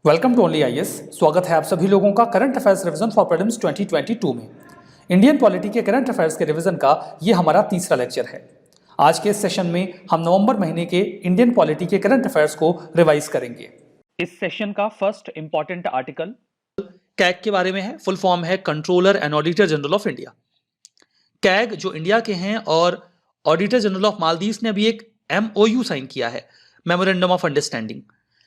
Welcome to only IAS. स्वागत है आप सभी लोगों का current affairs revision for prelims 2022 में। इंडियन पॉलिटी के करंट अफेयर्स के रिवीजन का ये हमारा तीसरा लेक्चर है। आज के इस सेशन में हम नवंबर महीने के इंडियन पॉलिटी के करंट अफेयर्स को रिवाइज करेंगे। इस सेशन का फर्स्ट इंपॉर्टेंट आर्टिकल कैग के बारे में है। फुल फॉर्म है controller and auditor general of India. CAG जो इंडिया के हैं और ऑडिटर जनरल ऑफ मालदीव्स ने अभी एक MOU साइन किया है, मेमोरेंडम ऑफ अंडरस्टैंडिंग,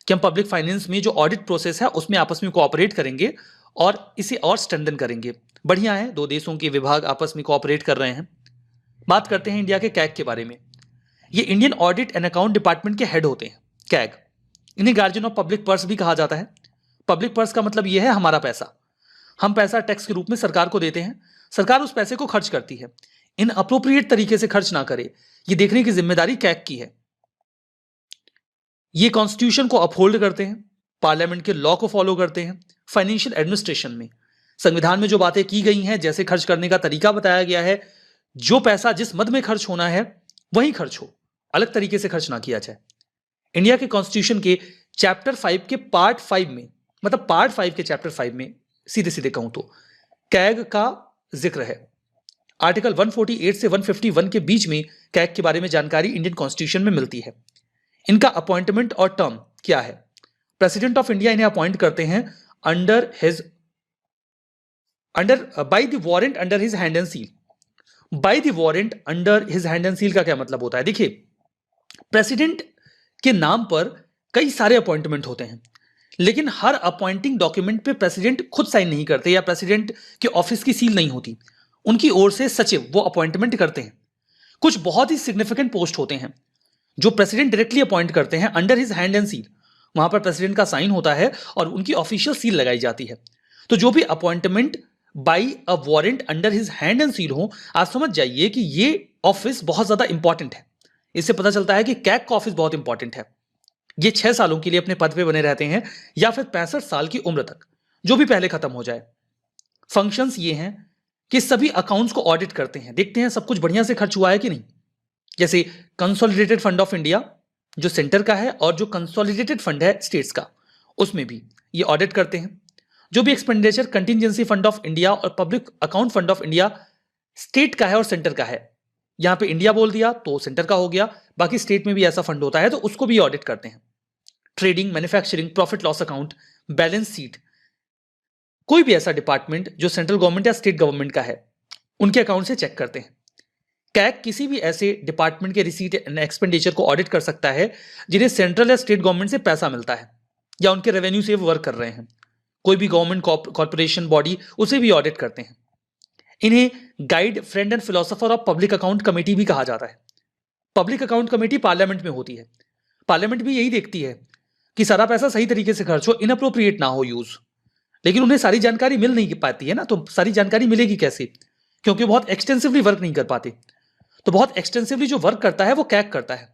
कि हम पब्लिक फाइनेंस में जो ऑडिट प्रोसेस है उसमें आपस में कोऑपरेट करेंगे और इसे और स्ट्रेंथन करेंगे। बढ़िया है, दो देशों के विभाग आपस में कोऑपरेट कर रहे हैं। बात करते हैं इंडिया के कैग के बारे में। ये Indian audit and account department के हेड होते हैं कैग। इन्हें गार्जियन ऑफ पब्लिक पर्स भी कहा जाता है। पब्लिक पर्स का मतलब यह है हमारा पैसा। हम पैसा टैक्स के रूप में सरकार को देते हैं, सरकार उस पैसे को खर्च करती है। इन अप्रोप्रिएट तरीके से खर्च ना करे, ये देखने की जिम्मेदारी कैग की है। ये कॉन्स्टिट्यूशन को अपहोल्ड करते हैं, पार्लियामेंट के लॉ को फॉलो करते हैं। फाइनेंशियल एडमिनिस्ट्रेशन में संविधान में जो बातें की गई हैं, जैसे खर्च करने का तरीका बताया गया है, जो पैसा जिस मद में खर्च होना है वही खर्च हो, अलग तरीके से खर्च ना किया जाए। इंडिया के कॉन्स्टिट्यूशन के चैप्टर 5 के पार्ट 5 में, मतलब पार्ट 5 के चैप्टर 5 में सीधे सीधे कहूं तो कैग का जिक्र है। आर्टिकल 148 से 151 के बीच में कैग के बारे में जानकारी इंडियन कॉन्स्टिट्यूशन में मिलती है। इनका अपॉइंटमेंट और टर्म क्या है? प्रेसिडेंट ऑफ इंडिया इन्हें अपॉइंट करते हैं by the warrant under his hand and seal. By the warrant under his hand and seal का क्या मतलब होता है? देखिए, प्रेसिडेंट के नाम पर कई सारे अपॉइंटमेंट होते हैं, लेकिन हर अपॉइंटिंग डॉक्यूमेंट पे प्रेसिडेंट खुद साइन नहीं करते या प्रेसिडेंट के ऑफिस की सील नहीं होती। उनकी ओर से सचिव वो अपॉइंटमेंट करते हैं। कुछ बहुत ही सिग्निफिकेंट पोस्ट होते हैं जो प्रेसिडेंट डायरेक्टली अपॉइंट करते हैं under his hand and seal. वहां पर प्रेसिडेंट का साइन होता है और उनकी ऑफिशियल सील लगाई जाती है। तो जो भी appointment bye a warrant under his hand and seal हो, आप समझ जाइए कि ये ऑफिस बहुत ज्यादा इंपॉर्टेंट है। इससे पता चलता है कि कैग का ऑफिस बहुत इंपॉर्टेंट है। ये 6 सालों के लिए अपने पद पे बने रहते हैं या फिर 65 साल की उम्र तक, जो भी पहले खत्म हो जाए। फंक्शंस ये हैं कि सभी अकाउंट्स को ऑडिट करते हैं, देखते हैं सब कुछ बढ़िया से खर्च हुआ है कि नहीं। जैसे कंसोलिडेटेड फंड ऑफ इंडिया जो सेंटर का है और जो कंसोलिडेटेड फंड है स्टेट्स का, उसमें भी ये ऑडिट करते हैं। जो भी expenditure contingency fund of India और public account fund of India state का है और सेंटर का है, यहां पे इंडिया बोल दिया तो सेंटर का हो गया, बाकी स्टेट में भी ऐसा फंड होता है तो उसको भी ऑडिट करते हैं। Trading, manufacturing, profit loss account, balance sheet, कोई भी ऐसा डिपार्टमेंट जो सेंट्रल गवर्नमेंट या स्टेट गवर्नमेंट का है, उनके अकाउंट से चेक करते हैं। कैग किसी भी ऐसे डिपार्टमेंट के रिसीट एंड एक्सपेंडिचर को ऑडिट कर सकता है जिन्हें सेंट्रल या स्टेट गवर्नमेंट से पैसा मिलता है या उनके रेवेन्यू से वर्क कर रहे हैं। कोई भी गवर्नमेंट कॉर्पोरेशन बॉडी, उसे भी ऑडिट करते हैं। इन्हें guide, friend and philosopher of public account committee भी कहा जाता है। पब्लिक अकाउंट कमेटी पार्लियामेंट में होती है। पार्लियामेंट भी यही देखती है कि सारा पैसा सही तरीके से खर्च हो, इनअप्रोप्रिएट ना हो यूज। लेकिन उन्हें सारी जानकारी मिल नहीं पाती है ना, तो सारी जानकारी मिलेगी कैसे? क्योंकि बहुत एक्सटेंसिवली वर्क नहीं कर पाते। तो बहुत एक्सटेंसिवली जो वर्क करता है वो कैग करता है।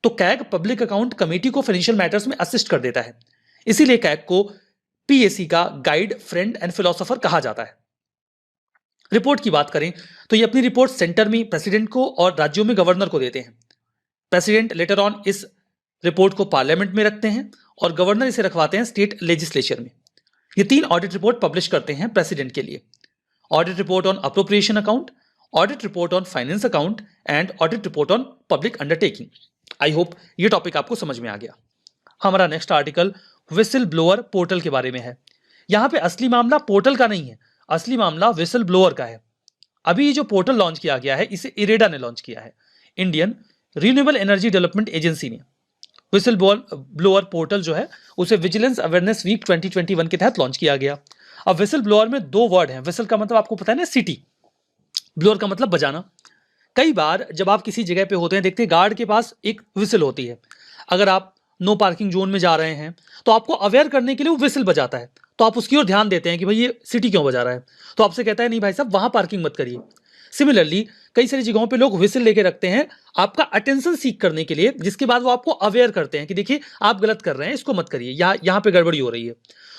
तो कैग पब्लिक अकाउंट कमेटी को फाइनेंशियल मैटर्स में असिस्ट कर देता है। इसीलिए कैग को PAC का गाइड, फ्रेंड एंड फिलोसोफर कहा जाता है। रिपोर्ट की बात करें तो ये अपनी रिपोर्ट सेंटर में प्रेसिडेंट को और राज्यों में गवर्नर को देते हैं। प्रेसिडेंट लेटर ऑन इस रिपोर्ट को पार्लियामेंट में रखते हैं और गवर्नर इसे रखवाते हैं स्टेट लेजिस्लेचर में। ये 3 ऑडिट रिपोर्ट पब्लिश करते हैं प्रेसिडेंट के लिए। Audit report on appropriation account, audit report on finance account and audit report on public undertaking. I hope ये टॉपिक आपको समझ में आ गया। हमारा next article whistle blower portal के बारे में है। यहां पे असली मामला पोर्टल का नहीं है, असली मामला विसल ब्लोअर का है। अभी ये जो पोर्टल लॉन्च किया गया है, इसे इरेडा ने लॉन्च किया है, Indian renewable energy development agency ने। विसल ब्लोअर पोर्टल जो है उसे विजिलेंस अवेयरनेस वीक 2021 के तहत लॉन्च किया गया। अब विसल ब्लोअर में 2 वर्ड हैं। विसल का मतलब आपको पता है ना, सिटी। ब्लोअर का मतलब बजाना। कई बार जब आप किसी जगह पे होते हैं, देखते हैं गार्ड के पास एक विसल होती है। अगर आप नो पार्किंग जोन में जा रहे हैं तो आपको अवेयर करने के लिए वो विसल बजाता है, तो आप उसकी ओर ध्यान देते हैं कि भाई ये सिटी क्यों बजा रहा है, तो आपसे कहता है नहीं भाई साहब वहां पार्किंग मत करिए। सिमिलरली कई सारी जगहों पे लोग विसल लेके रखते हैं आपका अटेंशन सीख करने के लिए, जिसके बाद वो आपको अवेयर करते हैं कि देखिए आप गलत कर रहे हैं, इसको मत करिए, यहाँ पे गड़बड़ी हो रही है।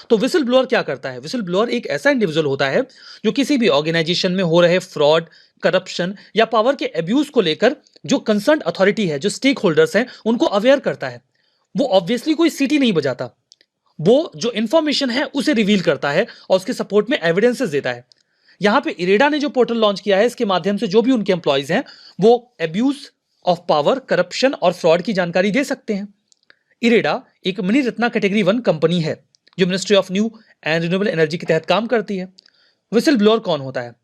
तो विसल ब्लोअर क्या करता है? विसल ब्लोअर एक ऐसा इंडिविजुअल होता है जो किसी भी ऑर्गेनाइजेशन में हो रहे फ्रॉड, करप्शन या पावर के अब्यूज को लेकर जो कंसर्न अथॉरिटी है, जो स्टेक होल्डर्स हैं, उनको अवेयर करता है। वो ऑब्वियसली कोई सिटी नहीं बजाता, वो जो इंफॉर्मेशन है उसे रिवील करता है और उसके सपोर्ट में एविडेंसेस देता है। यहां पे इरेडा ने जो पोर्टल लॉन्च किया है, इसके माध्यम से जो भी उनके एम्प्लॉयज हैं वो एब्यूज ऑफ पावर, करप्शन और फ्रॉड की जानकारी दे सकते हैं। इरेडा एक मिनी रत्ना कैटेगरी 1 कंपनी है जो ministry of new and renewable energy के तहत काम करती है। विसल ब्लोअर कौन होता है?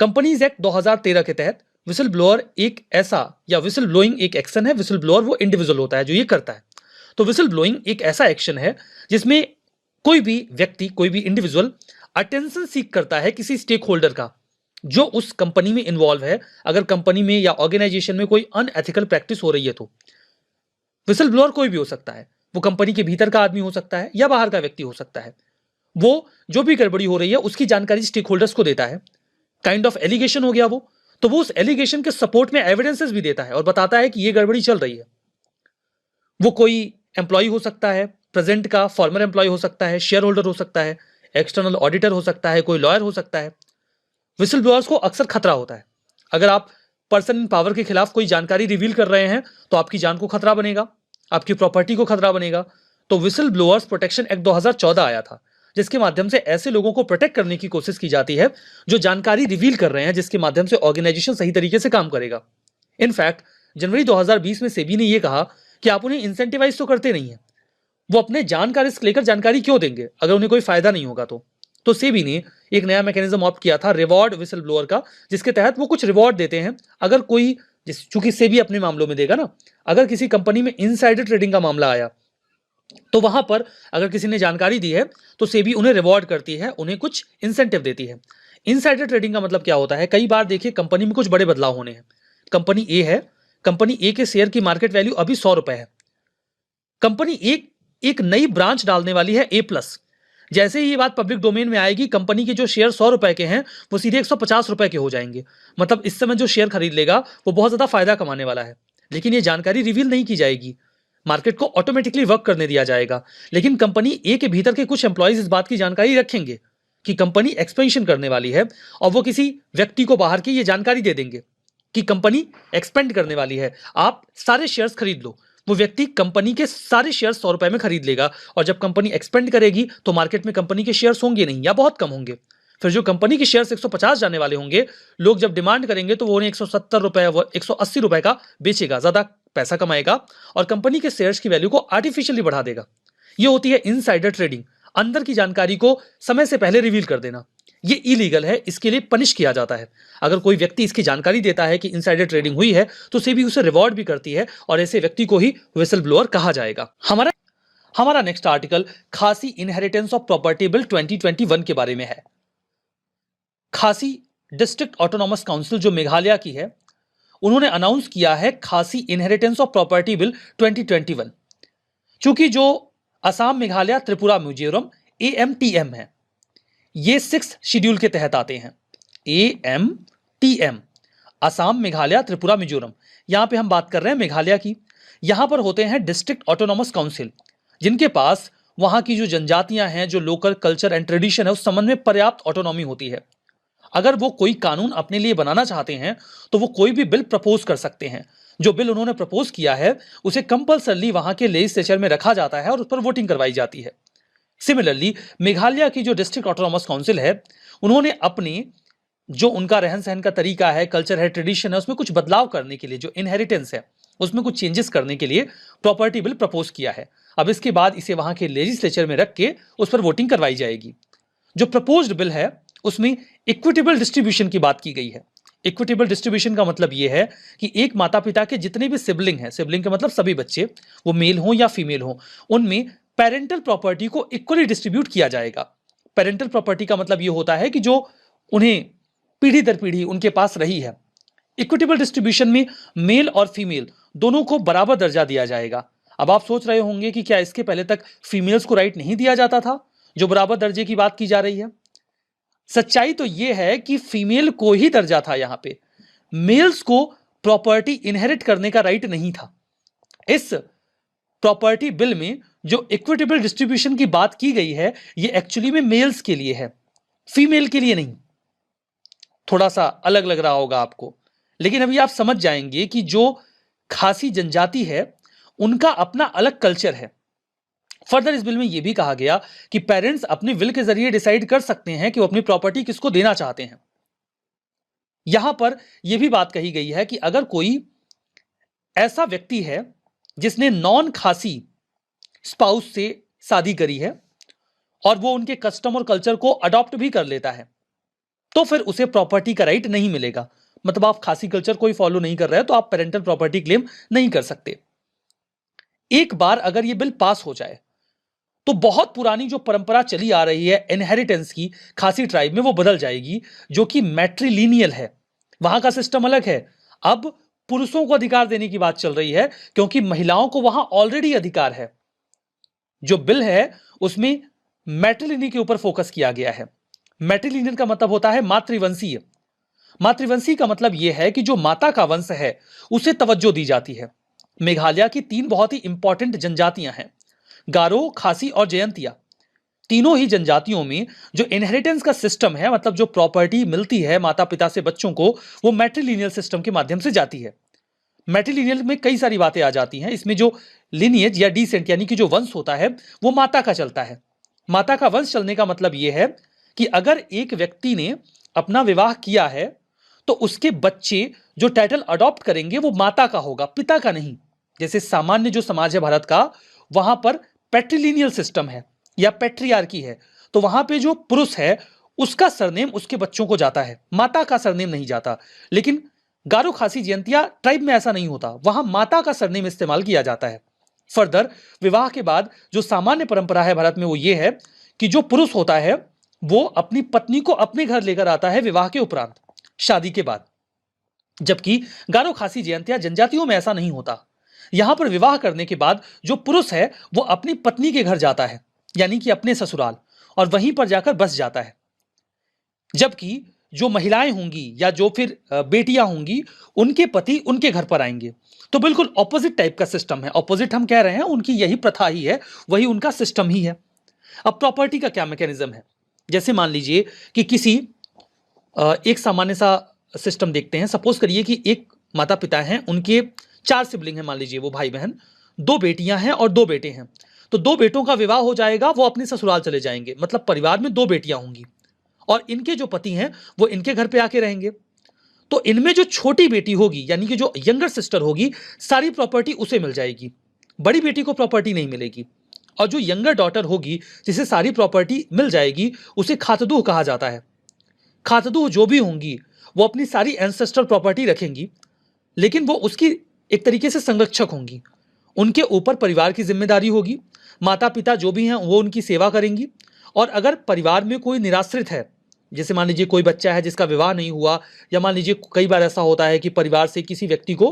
कंपनीज एक्ट 2013 के तहत विसल ब्लोअर एक ऐसा, या विसल ब्लोइंग एक एक्शन है, विसल ब्लोअर वो इंडिविजुअल होता है जो ये करता है। तो विसल ब्लोइंग एक ऐसा एक्शन है जिसमें कोई भी व्यक्ति, कोई भी इंडिविजुअल अटेंशन सीख करता है किसी स्टेक होल्डर का जो उस कंपनी में इन्वॉल्व है। अगर कंपनी में या ऑर्गेनाइजेशन में कोई अनएथिकल प्रैक्टिस हो रही है तो विसल ब्लोअर कोई भी हो सकता है। वो कंपनी के भीतर का आदमी हो सकता है या बाहर का व्यक्ति हो सकता है। वो जो भी गड़बड़ी हो रही है उसकी जानकारी स्टेक होल्डर्स को देता है। काइंड ऑफ एलिगेशन हो गया वो, तो वो उस एलिगेशन के सपोर्ट में एविडेंसेस भी देता है और बताता है कि ये गड़बड़ी चल रही है। वो कोई एम्प्लॉय हो सकता है, प्रेजेंट का, फॉर्मर एम्प्लॉय हो सकता है, शेयर होल्डर हो सकता है, एक्सटर्नल ऑडिटर हो सकता है, कोई लॉयर हो सकता है। विसल ब्लोअर्स को अक्सर खतरा होता है। अगर आप पर्सन इन पावर के खिलाफ कोई जानकारी रिवील कर रहे हैं तो आपकी जान को खतरा बनेगा, आपकी प्रॉपर्टी को खतरा बनेगा। तो विसल ब्लोअर्स प्रोटेक्शन एक्ट 2014 आया था जिसके माध्यम से ऐसे लोगों को प्रोटेक्ट करने की कोशिश की जाती है जो जानकारी रिवील कर रहे हैं, जिसके माध्यम से ऑर्गेनाइजेशन सही तरीके से काम करेगा। इनफैक्ट जनवरी 2020 में सेबी ने यह कहा कि आप उन्हें इंसेंटिवाइज तो करते नहीं है, वो अपने जान का रिस्क लेकर जानकारी क्यों देंगे अगर उन्हें कोई फायदा नहीं होगा तो सेबी ने एक नया मैकेनिज्म ऑप्ट किया था रिवॉर्ड विसल ब्लोअर का, जिसके तहत वो कुछ रिवॉर्ड देते हैं अगर कोई, चूंकि सेबी अपने मामलों में देगा ना, अगर किसी कंपनी में इनसाइडर ट्रेडिंग का मामला आया तो वहां पर अगर किसी ने जानकारी दी है तो सेबी उन्हें रिवॉर्ड करती है, उन्हें कुछ इंसेंटिव देती है। इनसाइडर ट्रेडिंग का मतलब क्या होता है? कई बार देखिए कंपनी में कुछ बड़े बदलाव होने हैं। कंपनी ए है, कंपनी ए के शेयर की मार्केट वैल्यू अभी 100 रुपए है। कंपनी एक नई ब्रांच डालने वाली है ए प्लस। जैसे ही ये बात पब्लिक डोमेन में आएगी, कंपनी के जो शेयर 100 रुपए के हैं वो सीधे 150 रुपए के हो जाएंगे। मतलब इस समय जो शेयर खरीद लेगा वो बहुत ज्यादा फायदा कमाने वाला है। लेकिन ये जानकारी रिवील नहीं की जाएगी, मार्केट को ऑटोमेटिकली वर्क करने दिया जाएगा। लेकिन कंपनी ए के भीतर के कुछ एम्प्लॉयज इस बात की जानकारी रखेंगे कि कंपनी एक्सपेंशन करने वाली है और वो किसी व्यक्ति को बाहर की ये जानकारी दे देंगे कि कंपनी एक्सपेंड करने वाली है, आप सारे शेयर्स खरीद लो। वो व्यक्ति कंपनी के सारे शेयर 100 रुपए में खरीद लेगा और जब कंपनी एक्सपेंड करेगी तो मार्केट में कंपनी के शेयर्स होंगे नहीं या बहुत कम होंगे। फिर जो कंपनी के शेयर्स 150 जाने वाले होंगे, लोग जब डिमांड करेंगे तो वो उन्हें 170 रुपए, 180 रुपए का बेचेगा, ज्यादा पैसा कमाएगा और कंपनी के शेयर्स की वैल्यू को आर्टिफिशियली बढ़ा देगा। ये होती है इनसाइडर ट्रेडिंग, अंदर की जानकारी को समय से पहले रिवील कर देना। ये इलीगल है, इसके लिए पनिश किया जाता है। अगर कोई व्यक्ति इसकी जानकारी देता है कि इनसाइडर ट्रेडिंग हुई है तो सेबी उसे रिवॉर्ड भी करती है और ऐसे व्यक्ति को ही विसल ब्लोअर कहा जाएगा। हमारा नेक्स्ट आर्टिकल खासी इनहेरिटेंस ऑफ प्रॉपर्टी बिल 2021 के बारे में है। खासी डिस्ट्रिक्ट ऑटोनॉमस काउंसिल जो मेघालय की है, उन्होंने अनाउंस किया है खासी इनहेरिटेंस ऑफ प्रॉपर्टी बिल 2021। चूंकि जो असम, मेघालय, त्रिपुरा, मिजोरम AMTM है, ये 6th शेड्यूल के तहत आते हैं। AMTM, असम, मेघालय, त्रिपुरा, मिजोरम। यहां पे हम बात कर रहे हैं मेघालय की। यहां पर होते हैं डिस्ट्रिक्ट ऑटोनॉमस काउंसिल, जिनके पास वहां की जो जनजातियां हैं, जो लोकल कल्चर एंड ट्रेडिशन है, उस संबंध में पर्याप्त ऑटोनॉमी होती है। अगर वो कोई कानून अपने लिए बनाना चाहते हैं तो वो कोई भी बिल प्रपोज कर सकते हैं। जो बिल उन्होंने प्रपोज किया है उसे कंपल्सरली वहां के लेजिस्लेचर में रखा जाता है और उस पर वोटिंग करवाई जाती है। सिमिलरली मेघालय की जो डिस्ट्रिक्ट ऑटोनॉमस काउंसिल है, उन्होंने अपनी जो उनका रहन सहन का तरीका है, कल्चर है, ट्रेडिशन है, उसमें कुछ बदलाव करने के लिए, जो इनहेरिटेंस है उसमें कुछ चेंजेस करने के लिए प्रॉपर्टी बिल प्रपोज किया है। अब इसके बाद इसे वहां के लेजिस्लेचर में रख के उस पर वोटिंग करवाई जाएगी। जो प्रपोज्ड बिल है उसमें इक्विटेबल डिस्ट्रीब्यूशन की बात की गई है। इक्विटेबल डिस्ट्रीब्यूशन का मतलब यह है कि एक माता पिता के जितने भी सिबलिंग हैं, सिबलिंग का मतलब सभी बच्चे, वो मेल हो या फीमेल हो, उनमें पेरेंटल प्रॉपर्टी को इक्वली डिस्ट्रीब्यूट किया जाएगा। पेरेंटल प्रॉपर्टी का मतलब यह होता है कि जो उन्हें पीढ़ी दर पीढ़ी उनके पास रही है। इक्विटेबल डिस्ट्रीब्यूशन में मेल और फीमेल दोनों को बराबर दर्जा दिया जाएगा। अब आप सोच रहे होंगे कि क्या इसके पहले तक फीमेल्स को राइट नहीं दिया जाता था, जो बराबर दर्जे की बात की जा रही है? सच्चाई तो यह है कि फीमेल को ही दर्जा था, यहां पे मेल्स को प्रॉपर्टी इनहेरिट करने का राइट नहीं था। इस प्रॉपर्टी बिल में जो इक्विटेबल डिस्ट्रीब्यूशन की बात की गई है, यह एक्चुअली में मेल्स के लिए है, फीमेल के लिए नहीं। थोड़ा सा अलग लग रहा होगा आपको, लेकिन अभी आप समझ जाएंगे कि जो खासी जनजाति है उनका अपना अलग कल्चर है। फर्दर इस बिल में यह भी कहा गया कि पेरेंट्स अपने विल के जरिए डिसाइड कर सकते हैं कि वो अपनी प्रॉपर्टी किसको देना चाहते हैं। यहां पर यह भी बात कही गई है कि अगर कोई ऐसा व्यक्ति है जिसने नॉन खासी स्पाउस से शादी करी है और वो उनके कस्टम और कल्चर को अडॉप्ट भी कर लेता है, तो फिर उसे प्रॉपर्टी का राइट नहीं मिलेगा। मतलब आप खासी कल्चर कोई फॉलो नहीं कर रहे हैं तो आप पेरेंटल प्रॉपर्टी क्लेम नहीं कर सकते। एक बार अगर यह बिल पास हो जाए तो बहुत पुरानी जो परंपरा चली आ रही है इनहेरिटेंस की खासी ट्राइब में, वो बदल जाएगी, जो कि मैट्रिलिनियल है। वहां का सिस्टम अलग है। अब पुरुषों को अधिकार देने की बात चल रही है क्योंकि महिलाओं को वहां ऑलरेडी अधिकार है। जो बिल है उसमें मैट्रिलिनी के ऊपर फोकस किया गया है। मैट्रिलिनियल का मतलब होता है मातृवंशीय। मातृवंशीय का मतलब यह है कि जो माता का वंश है उसे तवज्जो दी जाती है। मेघालय की 3 बहुत ही इंपॉर्टेंट जनजातियां हैं, गारो, खासी और जयंतिया। तीनों ही जनजातियों में जो इनहेरिटेंस का सिस्टम है, मतलब जो प्रॉपर्टी मिलती है माता पिता से बच्चों को, वो मैट्रिलिनियल सिस्टम के माध्यम से जाती है। मैट्रिलिनियल में कई सारी बातें आ जाती हैं। इसमें जो लिनिएज या डिसेंट यानी कि जो वंश होता है वो माता का चलता है। माता का वंश चलने का मतलब यह है कि अगर एक व्यक्ति ने अपना विवाह किया है तो उसके बच्चे जो टाइटल अडॉप्ट करेंगे वो माता का होगा, पिता का नहीं। जैसे सामान्य जो समाज है भारत का, वहां पर पैट्रिलिनियल सिस्टम है या पैट्रियार्की है, तो वहां पे जो पुरुष है उसका सरनेम उसके बच्चों को जाता है, माता का सरनेम नहीं जाता। लेकिन गारो, खासी, जयंतिया ट्राइब में ऐसा नहीं होता, वहां माता का सरनेम इस्तेमाल किया जाता है। फर्दर विवाह के बाद जो सामान्य परंपरा है भारत में वो ये है कि जो पुरुष होता है वो अपनी पत्नी को अपने घर लेकर आता है विवाह के उपरांत, शादी के बाद। जबकि गारो, खासी, जयंतिया जनजातियों में ऐसा नहीं होता। यहां पर विवाह करने के बाद जो पुरुष है वो अपनी पत्नी के घर जाता है, यानी कि अपने ससुराल, और वहीं पर जाकर बस जाता है। जबकि जो महिलाएं होंगी या जो फिर बेटियां होंगी, उनके पति उनके घर पर आएंगे। तो बिल्कुल ऑपोजिट टाइप का सिस्टम है। ऑपोजिट हम कह रहे हैं, उनकी यही प्रथा ही है, वही उनका सिस्टम ही है। अब प्रॉपर्टी का क्या मैकेनिज्म है? जैसे मान लीजिए कि किसी एक सामान्य सा सिस्टम देखते हैं। सपोज करिए कि एक माता पिता हैं, उनके 4 सिबलिंग हैं, मान लीजिए वो भाई बहन, 2 बेटियां हैं और 2 बेटे हैं। तो 2 बेटों का विवाह हो जाएगा, वो अपने ससुराल चले जाएंगे। मतलब परिवार में 2 बेटियां होंगी और इनके जो पति हैं वो इनके घर पे आके रहेंगे। तो इनमें जो छोटी बेटी होगी, यानी कि जो यंगर सिस्टर होगी, सारी प्रॉपर्टी उसे मिल जाएगी, बड़ी बेटी को प्रॉपर्टी नहीं मिलेगी। और जो यंगर डॉटर होगी जिसे सारी प्रॉपर्टी मिल जाएगी, उसे खातदूह कहा जाता है। खातदूह जो भी होंगी वो अपनी सारी एंसेस्टर प्रॉपर्टी रखेंगी, लेकिन वो उसकी एक तरीके से संरक्षक होंगी। उनके ऊपर परिवार की जिम्मेदारी होगी। माता पिता जो भी हैं वो उनकी सेवा करेंगी। और अगर परिवार में कोई निराश्रित है, जैसे मान लीजिए कोई बच्चा है जिसका विवाह नहीं हुआ, या मान लीजिए कई बार ऐसा होता है कि परिवार से किसी व्यक्ति को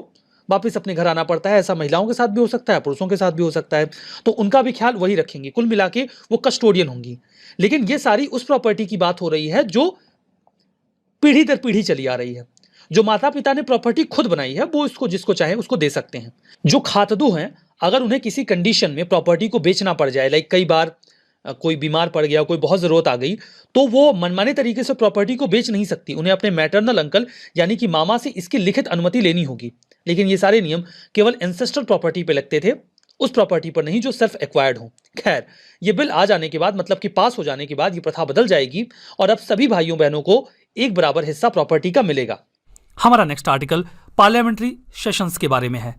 वापस अपने घर आना पड़ता है, ऐसा महिलाओं के साथ भी हो सकता है, पुरुषों के साथ भी हो सकता है, तो उनका भी ख्याल वही रखेंगे। कुल मिला के वो कस्टोडियन होंगी। लेकिन ये सारी उस प्रॉपर्टी की बात हो रही है जो पीढ़ी दर पीढ़ी चली आ रही है। जो माता पिता ने प्रॉपर्टी खुद बनाई है वो इसको जिसको चाहे उसको दे सकते हैं। जो खातदू हैं, अगर उन्हें किसी कंडीशन में प्रॉपर्टी को बेचना पड़ जाए, लाइक कई बार कोई बीमार पड़ गया, कोई बहुत जरूरत आ गई, तो वो मनमाने तरीके से प्रॉपर्टी को बेच नहीं सकती। उन्हें अपने मैटरनल अंकल यानी कि मामा से इसकी लिखित अनुमति लेनी होगी। लेकिन ये सारे नियम केवल एंसेस्ट्रल प्रॉपर्टी पे लगते थे, उस प्रॉपर्टी पर नहीं जो सेल्फ एक्वायर्ड हो। खैर, ये बिल आ जाने के बाद, मतलब कि पास हो जाने के बाद, ये प्रथा बदल जाएगी और अब सभी भाइयों बहनों को एक बराबर हिस्सा प्रॉपर्टी का मिलेगा। हमारा नेक्स्ट आर्टिकल पार्लियामेंट्री सेशंस के बारे में है।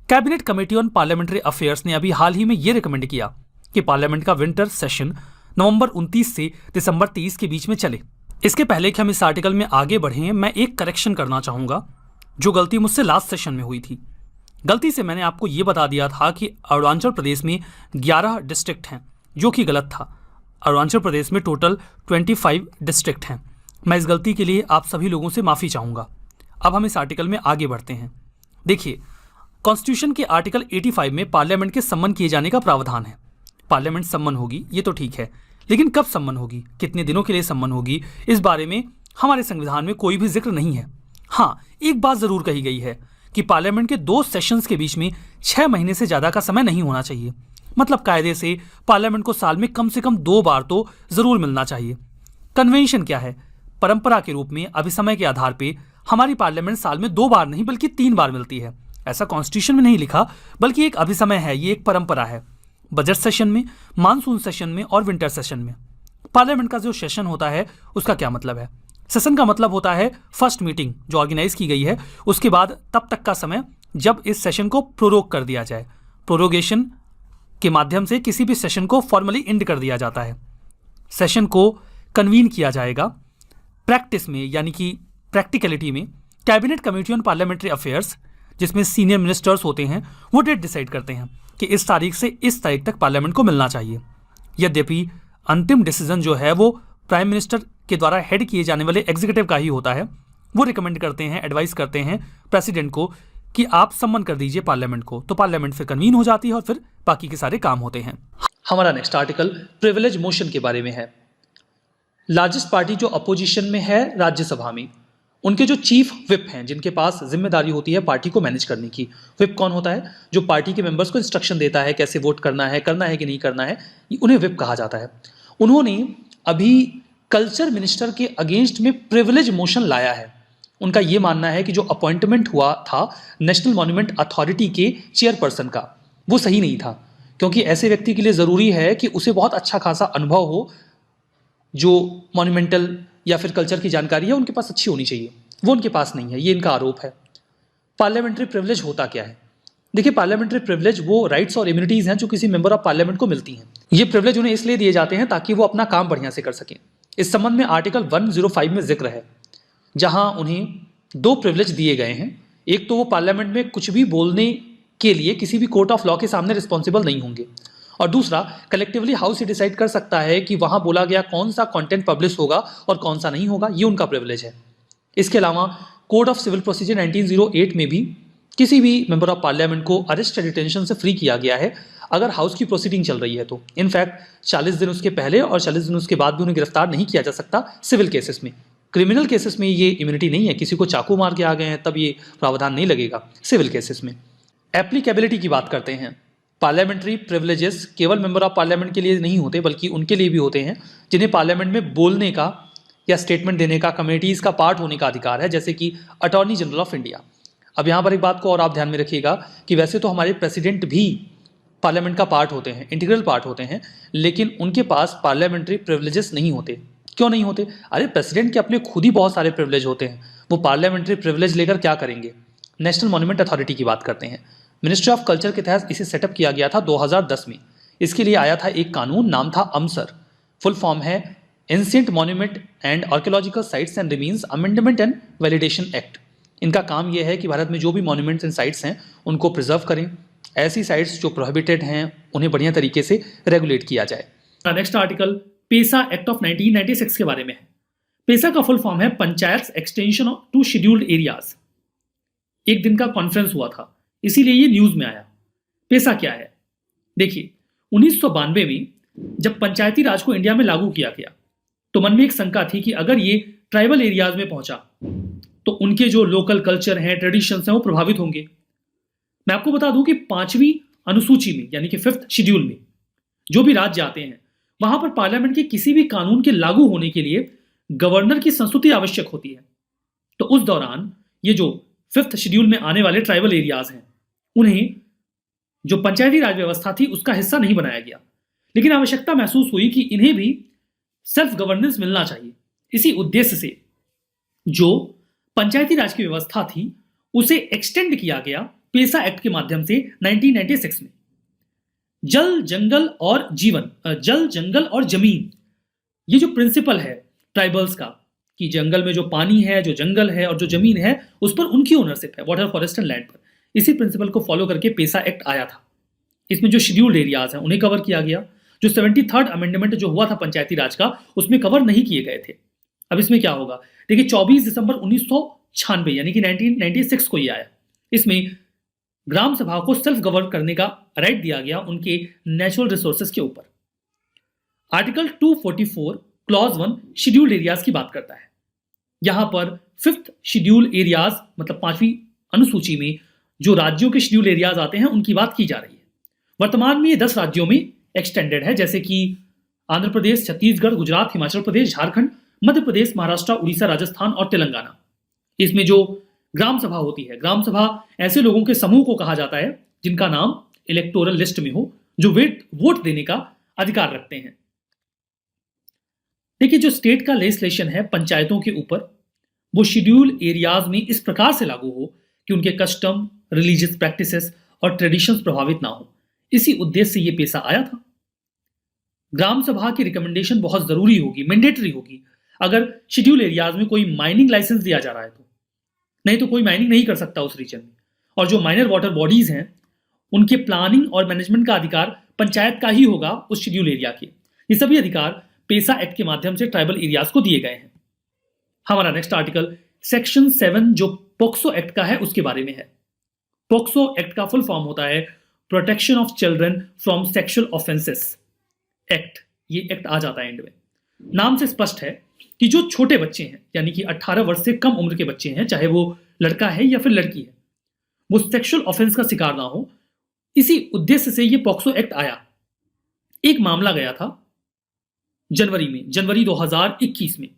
Cabinet committee on parliamentary affairs ने अभी हाल ही में यह रिकमेंड किया कि पार्लियामेंट का विंटर सेशन नवंबर 29 से दिसंबर 23 के बीच में चले। इसके पहले कि हम इस आर्टिकल में आगे बढ़ें, मैं एक करेक्शन करना चाहूंगा जो गलती मुझसे लास्ट सेशन में हुई थी। गलती से मैंने आपको यह बता दिया था कि अरुणाचल प्रदेश में 11 डिस्ट्रिक्ट हैं, जो कि गलत था। अरुणाचल प्रदेश में टोटल 25 डिस्ट्रिक्ट हैं। मैं इस गलती के लिए आप सभी लोगों से माफ़ी चाहूँगा। अब हम इस आर्टिकल में आगे बढ़ते हैं। देखिए, कॉन्स्टिट्यूशन के आर्टिकल 85 में पार्लियामेंट के सम्मन किए जाने का प्रावधान है। पार्लियामेंट सम्मन होगी, ये तो ठीक है, लेकिन कब सम्मन होगी, कितने दिनों के लिए सम्मन होगी, इस बारे में हमारे संविधान में कोई भी जिक्र नहीं है। हाँ, एक बात जरूर कही गई है कि पार्लियामेंट के 2 सेशंस के बीच में 6 महीने से ज़्यादा का समय नहीं होना चाहिए। मतलब कायदे से पार्लियामेंट को साल में कम से कम 2 बार तो जरूर मिलना चाहिए। कन्वेंशन क्या है? परंपरा के रूप में अभिसमय के आधार पर हमारी पार्लियामेंट साल में 2 बार नहीं बल्कि 3 बार मिलती है। ऐसा कॉन्स्टिट्यूशन में नहीं लिखा, बल्कि एक अभिसमय है, ये एक परंपरा है। बजट सेशन में, मानसून सेशन में और विंटर सेशन में। पार्लियामेंट का जो सेशन होता है उसका क्या मतलब है? सेशन का मतलब होता है फर्स्ट मीटिंग जो ऑर्गेनाइज की गई है, उसके बाद तब तक का समय जब इस सेशन को प्रोरोग कर दिया जाए। प्रोरोगेशन के माध्यम से किसी भी सेशन को फॉर्मली एंड कर दिया जाता है। सेशन को कन्वीन किया जाएगा। प्रैक्टिस में यानी कि प्रैक्टिकलिटी में cabinet committee on parliamentary affairs, जिसमें सीनियर मिनिस्टर्स होते हैं, वो डेट डिसाइड करते हैं कि इस तारीख से इस तारीख तक पार्लियामेंट को मिलना चाहिए। यद्यपि अंतिम डिसीजन जो है वो प्राइम मिनिस्टर के द्वारा हेड किए जाने वाले एग्जीक्यूटिव का ही होता है। वो रिकमेंड करते हैं, एडवाइस करते हैं प्रेसिडेंट को कि आप सम्मन कर दीजिए पार्लियामेंट को, तो पार्लियामेंट फिर कन्वीन हो जाती है और फिर बाकी के सारे काम होते हैं। हमारा नेक्स्ट आर्टिकल प्रिविलेज मोशन के बारे में है। लार्जेस्ट पार्टी जो अपोजिशन में है राज्यसभा में, उनके जो चीफ व्हिप हैं, जिनके पास जिम्मेदारी होती है पार्टी को मैनेज करने की। व्हिप कौन होता है? जो पार्टी के मेंबर्स को इंस्ट्रक्शन देता है कैसे वोट करना है कि नहीं करना है, उन्हें व्हिप कहा जाता है। उन्होंने अभी कल्चर मिनिस्टर के अगेंस्ट में प्रिविलेज मोशन लाया है। उनका यह मानना है कि जो अपॉइंटमेंट हुआ था नेशनल मॉन्यूमेंट अथॉरिटी के चेयरपर्सन का, वो सही नहीं था, क्योंकि ऐसे व्यक्ति के लिए ज़रूरी है कि उसे बहुत अच्छा खासा अनुभव हो, जो मॉन्यूमेंटल या फिर कल्चर की जानकारी है उनके पास अच्छी होनी चाहिए। वो उनके पास नहीं है, ये इनका आरोप है। पार्लियामेंट्री प्रिविलेज होता क्या है? देखिए, पार्लियामेंट्री प्रिविलेज वो राइट्स और इम्यूनिटीज़ हैं जो किसी मेंबर ऑफ पार्लियामेंट को मिलती हैं। ये प्रिविलेज उन्हें इसलिए दिए जाते हैं ताकि वो अपना काम बढ़िया से कर सकें। इस संबंध में आर्टिकल 105 में जिक्र है, जहां उन्हें 2 प्रिविलेज दिए गए हैं। एक तो वो पार्लियामेंट में कुछ भी बोलने के लिए किसी भी कोर्ट ऑफ लॉ के सामने रिस्पॉन्सिबल नहीं होंगे, और दूसरा कलेक्टिवली हाउस ये डिसाइड कर सकता है कि वहां बोला गया कौन सा कंटेंट पब्लिश होगा और कौन सा नहीं होगा। ये उनका प्रिविलेज है। इसके अलावा कोड ऑफ सिविल प्रोसीजर 1908 में भी किसी भी मेंबर ऑफ पार्लियामेंट को अरेस्ट या डिटेंशन से फ्री किया गया है अगर हाउस की प्रोसीडिंग चल रही है तो। इनफैक्ट 40 दिन उसके पहले और 40 दिन उसके बाद भी उन्हें गिरफ्तार नहीं किया जा सकता सिविल केसेस में। क्रिमिनल केसेस में ये इम्यूनिटी नहीं है, किसी को चाकू मार के आ गए हैं तब ये प्रावधान नहीं लगेगा सिविल केसेस में। एप्लीकेबिलिटी की बात करते हैं। पार्लियामेंट्री प्रिविलेजेस केवल मेंबर ऑफ पार्लियामेंट के लिए नहीं होते, बल्कि उनके लिए भी होते हैं जिन्हें पार्लियामेंट में बोलने का या स्टेटमेंट देने का, कमेटीज़ का पार्ट होने का अधिकार है, जैसे कि अटॉर्नी जनरल ऑफ इंडिया। अब यहाँ पर एक बात को और आप ध्यान में रखिएगा कि वैसे तो हमारे प्रेसिडेंट भी पार्लियामेंट का पार्ट होते हैं, इंटीग्रल पार्ट होते हैं, लेकिन उनके पास पार्लियामेंट्री प्रिविलेजेस नहीं होते। क्यों नहीं होते? अरे प्रेसिडेंट के अपने खुद ही बहुत सारे प्रिविलेज होते हैं, वो पार्लियामेंट्री प्रिविलेज लेकर क्या करेंगे? नेशनल मॉन्यूमेंट अथॉरिटी की बात करते हैं। मिनिस्ट्री ऑफ कल्चर के तहत इसे सेटअप किया गया था 2010 में। इसके लिए आया था एक कानून, नाम था अमसर। फुल फॉर्म है ancient monument and archaeological sites and remains amendment and validation act. इनका काम यह है कि भारत में जो भी मॉन्यूमेंट्स एंड साइट्स हैं उनको प्रिजर्व करें। ऐसी साइट्स जो प्रोहिबिटेड हैं उन्हें बढ़िया तरीके से रेगुलेट किया जाए। Next article PESA act of 1996 के बारे में है। पेसा का फुल फॉर्म है panchayat extension to scheduled areas. एक दिन का कॉन्फ्रेंस हुआ था, इसीलिए ये न्यूज में आया। पेसा क्या है? देखिए, 1992 में जब पंचायती राज को इंडिया में लागू किया गया तो मन में एक शंका थी कि अगर ये ट्राइबल एरियाज में पहुंचा तो उनके जो लोकल कल्चर हैं, ट्रेडिशंस हैं, वो प्रभावित होंगे। मैं आपको बता दूं कि 5वीं अनुसूची में यानी कि 5th शेड्यूल में जो भी राज्य आते हैं वहां पर पार्लियामेंट के किसी भी कानून के लागू होने के लिए गवर्नर की संस्तुति आवश्यक होती है। तो उस दौरान ये जो 5th शेड्यूल में आने वाले ट्राइबल एरियाज हैं उन्हें जो पंचायती राज व्यवस्था थी उसका हिस्सा नहीं बनाया गया, लेकिन आवश्यकता महसूस हुई कि इन्हें भी सेल्फ गवर्नेंस मिलना चाहिए। इसी उद्देश्य से जो पंचायती राज की व्यवस्था थी उसे एक्सटेंड किया गया पेसा एक्ट के माध्यम से 1996 में। जल जंगल और जीवन, जल जंगल और जमीन, ये जो प्रिंसिपल है ट्राइबल्स का कि जंगल में जो पानी है, जो जंगल है और जो जमीन है उस पर उनकी ओनरशिप है, वाटर, फॉरेस्ट एंड लैंड पर। इसी प्रिंसिपल को फॉलो करके पेसा एक्ट आया था। इसमें जो शेड्यूल्ड एरियाज हैं उन्हें कवर किया गया। जो 73rd अमेंडमेंट जो हुआ था पंचायती राज का उसमें कवर नहीं किए गए थे। अब इसमें क्या होगा? देखिए, 24 दिसंबर 1996 यानी कि 1996 को ये आया। इसमें ग्राम सभा को सेल्फ गवर्न करने का राइट दिया गया उनके नेचुरल रिसोर्सेज के ऊपर। आर्टिकल 244 क्लॉज 1 शेड्यूल्ड एरियाज की बात करता है। यहां पर 5th शेड्यूल एरियाज मतलब 5वीं अनुसूची में जो राज्यों के शेड्यूल एरियाज आते हैं उनकी बात की जा रही है। वर्तमान में ये 10 राज्यों में एक्सटेंडेड है, जैसे कि आंध्र प्रदेश, छत्तीसगढ़, गुजरात, हिमाचल प्रदेश, झारखंड, मध्य प्रदेश, महाराष्ट्र, उड़ीसा, राजस्थान और तेलंगाना। इसमें जो ग्राम सभा होती है, ग्राम सभा ऐसे लोगों के समूह को कहा जाता है जिनका नाम इलेक्टोरल लिस्ट में हो, जो वोट देने का अधिकार रखते हैं। देखिए, जो स्टेट का लेजिस्लेशन है पंचायतों के ऊपर, वो शेड्यूल एरियाज में इस प्रकार से लागू हो कि उनके कस्टम, रिलीजियस प्रैक्टिसेस और ट्रेडिशंस प्रभावित ना हो। इसी उद्देश्य से ये पेशा आया था। ग्राम सभा की रिकमेंडेशन बहुत जरूरी होगी, मैंडेटरी होगी, अगर शेड्यूल एरियाज में कोई माइनिंग लाइसेंस दिया जा रहा है तो। नहीं तो कोई माइनिंग नहीं कर सकता उस रीजन में। और जो माइनर वाटर बॉडीज हैं, उनके प्लानिंग और मैनेजमेंट का अधिकार पंचायत का ही होगा उस शेड्यूल एरिया के। ये सभी अधिकार पेशा एक्ट के माध्यम से ट्राइबल एरियाज को दिए गए हैं। हमारा नेक्स्ट आर्टिकल सेक्शन 7 जो पोक्सो एक्ट का है उसके बारे में है। पोक्सो एक्ट का फुल फॉर्म होता है protection of children from sexual offences act. ये एक्ट आ जाता है एंड में। नाम से स्पष्ट है कि जो छोटे बच्चे हैं, यानी कि 18 वर्ष से कम उम्र के बच्चे हैं, चाहे वो लड़का है या फिर लड़की है, वो सेक्सुअल ऑफेंस का शिकार ना हो, इसी उद्देश्य से ये पॉक्सो एक्ट आया। एक मामला गया था जनवरी 2021 में,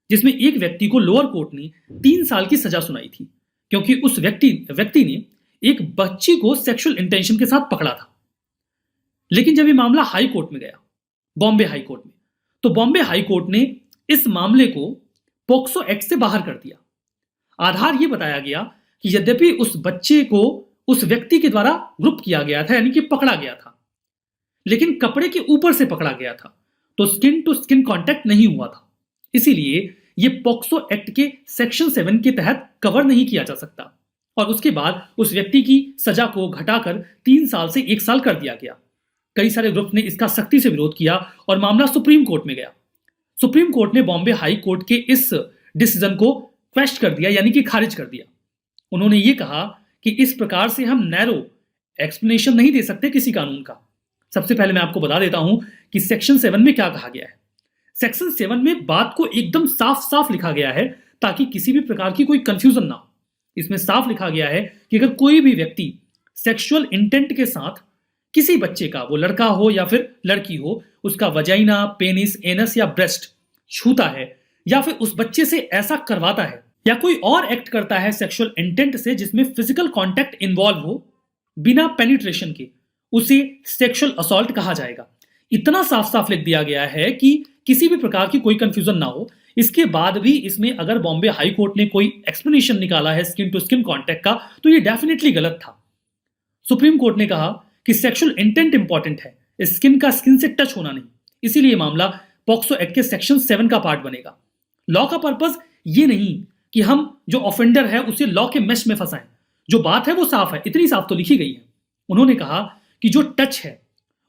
जिसमें एक व्यक्ति को लोअर कोर्ट ने 3 साल की सजा सुनाई थी, क्योंकि उस व्यक्ति ने एक बच्ची को सेक्सुअल इंटेंशन के साथ पकड़ा था। लेकिन जब ये मामला हाई कोर्ट में गया, बॉम्बे हाई कोर्ट में, तो बॉम्बे हाई कोर्ट ने इस मामले को पोक्सो एक्ट से बाहर कर दिया। आधार यह बताया गया कि यद्यपि उस बच्चे को उस व्यक्ति के द्वारा ग्रुप किया गया था, यानी कि पकड़ा गया था, लेकिन कपड़े के ऊपर से पकड़ा गया था, तो स्किन टू स्किन कांटेक्ट नहीं हुआ था। इसीलिए यह पोक्सो एक्ट के सेक्शन 7 के तहत कवर नहीं किया जा सकता। और उसके बाद उस व्यक्ति की सजा को घटाकर 3 साल से 1 साल कर दिया गया। कई सारे ग्रुप ने इसका सख्ती से विरोध किया और मामला सुप्रीम कोर्ट में गया। सुप्रीम कोर्ट ने बॉम्बे हाई कोर्ट के इस डिसीजन को क्वेश्चन कर दिया, यानी कि खारिज कर दिया। उन्होंने ये कहा कि इस प्रकार से हम नैरो एक्सप्लेनेशन नहीं दे सकते किसी कानून का। सबसे पहले मैं आपको बता देता हूं कि सेक्शन 7 में क्या कहा गया है। सेक्शन 7 में बात को एकदम साफ साफ लिखा गया है ताकि किसी भी प्रकार की कोई कंफ्यूजन ना हो। इसमें साफ लिखा गया है कि अगर कोई भी व्यक्ति सेक्सुअल इंटेंट के साथ किसी बच्चे का, वो लड़का हो या फिर लड़की हो, उसका वजाइना, पेनिस, एनस या ब्रेस्ट छूता है या फिर उस बच्चे से ऐसा करवाता है या कोई और एक्ट करता है सेक्सुअल इंटेंट से जिसमें फिजिकल कांटेक्ट इन्वॉल्व हो बिना पेनिट्रेशन के, उसे सेक्सुअल असॉल्ट कहा जाएगा। इतना साफ साफ लिख दिया गया है कि किसी भी प्रकार की कोई कंफ्यूजन ना हो। इसके बाद भी इसमें अगर बॉम्बे हाई कोर्ट ने कोई एक्सप्लेनेशन निकाला है स्किन टू स्किन कांटेक्ट का, तो ये डेफिनेटली गलत था। सुप्रीम कोर्ट ने कहा कि सेक्सुअल इंटेंट इंपॉर्टेंट है, स्किन का स्किन से टच होना नहीं। इसीलिए मामला पॉक्सो एक्ट के सेक्शन 7 का पार्ट बनेगा। लॉ का पर्पस ये नहीं कि हम जो ऑफेंडर है उसे लॉ के मेश में फंसाएं। जो बात है वो साफ है, इतनी साफ तो लिखी गई है। उन्होंने कहा कि जो टच है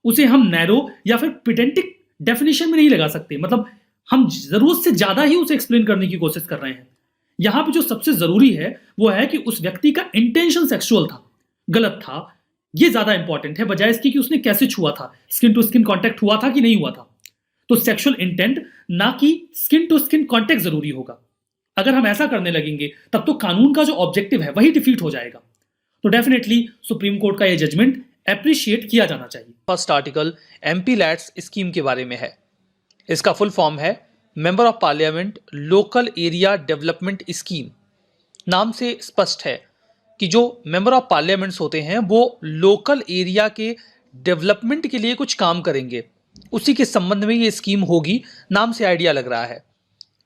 उसे हम नैरो या फिर पिडेंटिक डेफिनेशन में नहीं लगा सकते। मतलब हम जरूरत से ज्यादा ही उसे एक्सप्लेन करने की कोशिश कर रहे हैं। यहां पे जो सबसे जरूरी है वो है कि उस व्यक्ति का इंटेंशन सेक्सुअल था, गलत था, ये ज्यादा इंपॉर्टेंट है बजाय इसकी कि उसने कैसे छुआ था, स्किन टू स्किन कांटेक्ट हुआ था कि नहीं हुआ था। तो सेक्सुअल इंटेंट ना कि स्किन टू स्किन कांटेक्ट जरूरी होगा। अगर हम ऐसा करने लगेंगे तब तो कानून का जो ऑब्जेक्टिव है वही डिफीट हो जाएगा। तो डेफिनेटली सुप्रीम कोर्ट का यह जजमेंट एप्रिशिएट किया जाना चाहिए। First article MP LADS scheme के बारे में है। इसका फुल फॉर्म है member of parliament local area development scheme. नाम से स्पष्ट है कि जो मेंबर ऑफ पार्लियामेंट्स होते हैं वो लोकल एरिया के डेवलपमेंट के लिए कुछ काम करेंगे, उसी के संबंध में ये स्कीम होगी। नाम से आइडिया लग रहा है।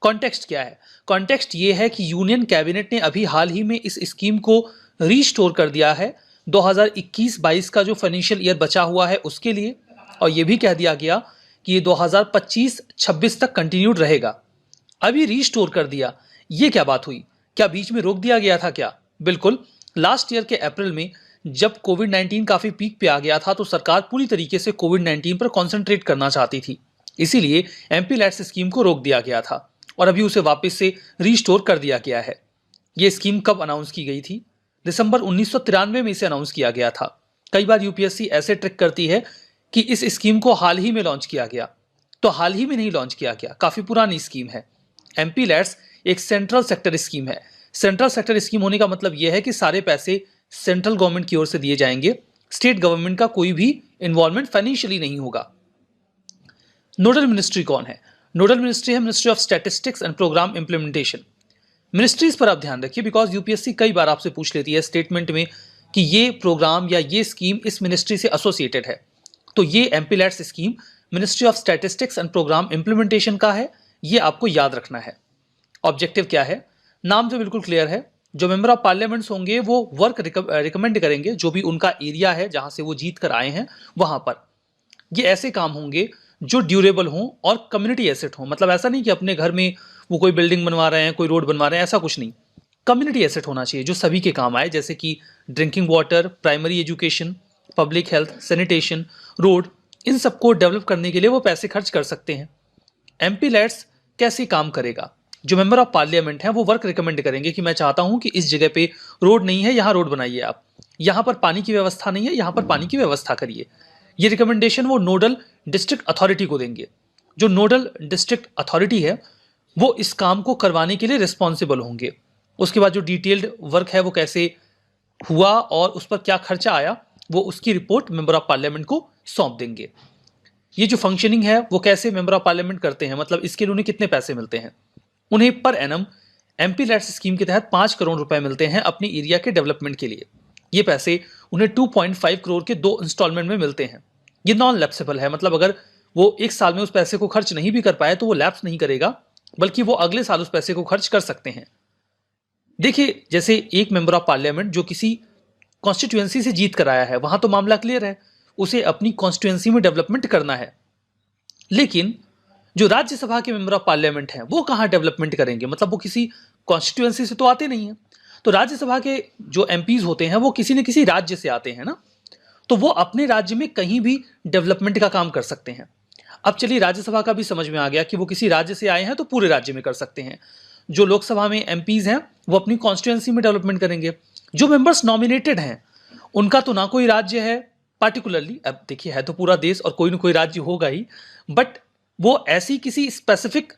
कॉन्टेक्स्ट क्या है? कॉन्टेक्स्ट ये है कि यूनियन कैबिनेट ने अभी हाल ही में इस स्कीम को रीस्टोर कर दिया है 2021-22 का जो फाइनेंशियल ईयर बचा हुआ है उसके लिए, और ये भी कह दिया गया कि ये 2025-26 तक कंटिन्यूड रहेगा। अभी रीस्टोर कर दिया, ये क्या बात हुई? क्या बीच में रोक दिया गया था क्या? बिल्कुल। लास्ट ईयर के अप्रैल में जब कोविड-19 काफ़ी पीक पे आ गया था तो सरकार पूरी तरीके से कोविड-19 पर कॉन्सेंट्रेट करना चाहती थी, इसीलिए एमपी लैट्स स्कीम को रोक दिया गया था और अभी उसे वापस से रीस्टोर कर दिया गया है। ये स्कीम कब अनाउंस की गई थी? दिसंबर 1993 में इसे अनाउंस किया गया था। कई बार यूपीएससी ऐसे ट्रिक करती है कि इस स्कीम को हाल ही में लॉन्च किया गया, तो हाल ही में नहीं लॉन्च किया गया, काफ़ी पुरानी स्कीम है। एमपी लैट्स एक सेंट्रल सेक्टर स्कीम है। सेंट्रल सेक्टर स्कीम होने का मतलब यह है कि सारे पैसे सेंट्रल गवर्नमेंट की ओर से दिए जाएंगे, स्टेट गवर्नमेंट का कोई भी इन्वॉल्वमेंट फाइनेंशियली नहीं होगा। नोडल मिनिस्ट्री कौन है? नोडल मिनिस्ट्री है ministry of statistics and programme implementation. Ministries पर आप ध्यान रखिए, बिकॉज यूपीएससी कई बार आपसे पूछ लेती है स्टेटमेंट में कि ये प्रोग्राम या ये स्कीम इस मिनिस्ट्री से एसोसिएटेड है। तो ये MP LADS scheme ministry of statistics and programme implementation का है, ये आपको याद रखना है। ऑब्जेक्टिव क्या है, नाम तो बिल्कुल क्लियर है। जो मेंबर ऑफ पार्लियामेंट्स होंगे वो वर्क रिकमेंड करेंगे, जो भी उनका एरिया है जहां से वो जीत कर आए हैं वहां पर। ये ऐसे काम होंगे जो ड्यूरेबल हों और कम्युनिटी एसेट हों। मतलब ऐसा नहीं कि अपने घर में वो कोई बिल्डिंग बनवा रहे हैं, कोई रोड बनवा रहे हैं, ऐसा कुछ नहीं। कम्युनिटी एसेट होना चाहिए जो सभी के काम आए, जैसे कि drinking water, primary education, public health, sanitation, road, इन सबको डेवलप करने के लिए वो पैसे खर्च कर सकते हैं। एमपी-लैट्स कैसे काम करेगा, जो मेंबर ऑफ पार्लियामेंट हैं वो वर्क रिकमेंड करेंगे कि मैं चाहता हूं कि इस जगह पे रोड नहीं है, यहां रोड बनाइए आप, यहां पर पानी की व्यवस्था नहीं है, यहां पर पानी की व्यवस्था करिए। ये रिकमेंडेशन वो नोडल डिस्ट्रिक्ट अथॉरिटी को देंगे। जो नोडल डिस्ट्रिक्ट अथॉरिटी है वो इस काम को करवाने के लिए रिस्पॉन्सिबल होंगे। उसके बाद जो डिटेल्ड वर्क है वो कैसे हुआ और उस पर क्या खर्चा आया, वो उसकी रिपोर्ट मेंबर ऑफ पार्लियामेंट को सौंप देंगे। ये जो फंक्शनिंग है वो कैसे मेंबर ऑफ पार्लियामेंट करते हैं, मतलब इसके लिए उन्हें कितने पैसे मिलते हैं। उन्हें पर एनम एमपी-लैट्स स्कीम के तहत 5 करोड़ रुपए मिलते हैं अपने एरिया के डेवलपमेंट के लिए। ये पैसे उन्हें 2.5 करोड़ के 2 इंस्टॉलमेंट में मिलते हैं। ये नॉन लैप्सेबल है, मतलब अगर वो एक साल में उस पैसे को खर्च नहीं भी कर पाए तो वो लैप्स नहीं करेगा, बल्कि वो अगले साल उस पैसे को खर्च कर सकते हैं। देखिए, जैसे एक मेंबर ऑफ पार्लियामेंट जो किसी कॉन्स्टिट्यूएंसी से जीत कर आया है, वहां तो मामला क्लियर है, उसे अपनी कॉन्स्टिट्यूएंसी में डेवलपमेंट करना है। लेकिन जो राज्यसभा के मेंबर ऑफ पार्लियामेंट हैं वो कहां डेवलपमेंट करेंगे, मतलब वो किसी कॉन्स्टिट्यूएंसी से तो आते नहीं है। तो राज्यसभा के जो एमपीज होते हैं वो किसी न किसी राज्य से आते हैं ना, तो वो अपने राज्य में कहीं भी डेवलपमेंट का काम कर सकते हैं। अब चलिए, राज्यसभा का भी समझ में आ गया कि वो किसी राज्य से आए हैं तो पूरे राज्य में कर सकते हैं। जो लोकसभा में एमपीज हैं वो अपनी कॉन्स्टिट्यूएंसी में डेवलपमेंट करेंगे। जो मेंबर्स नॉमिनेटेड हैं उनका तो ना कोई राज्य है पार्टिकुलरली, अब देखिए है तो पूरा देश और कोई ना कोई राज्य होगा ही, बट वो ऐसी किसी स्पेसिफिक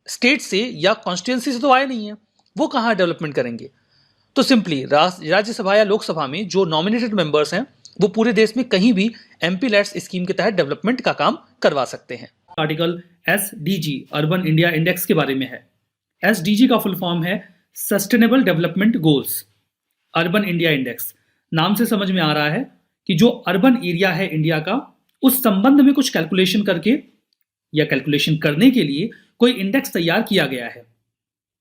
स्टेट से या कॉन्स्टिट्यूएंसी से तो आए नहीं है, वो कहाँ डेवलपमेंट करेंगे। तो सिंपली राज्यसभा या लोकसभा में जो नॉमिनेटेड मेंबर्स हैं वो पूरे देश में कहीं भी एमपी-लैट्स स्कीम के तहत डेवलपमेंट का काम करवा सकते हैं। Article SDG urban India index के बारे में है। एसडीजी का फुल फॉर्म है sustainable development goals. Urban India index, नाम से समझ में आ रहा है कि जो अर्बन एरिया है इंडिया का, उस संबंध में कुछ कैलकुलेशन करके या कैलकुलेशन करने के लिए कोई इंडेक्स तैयार किया गया है।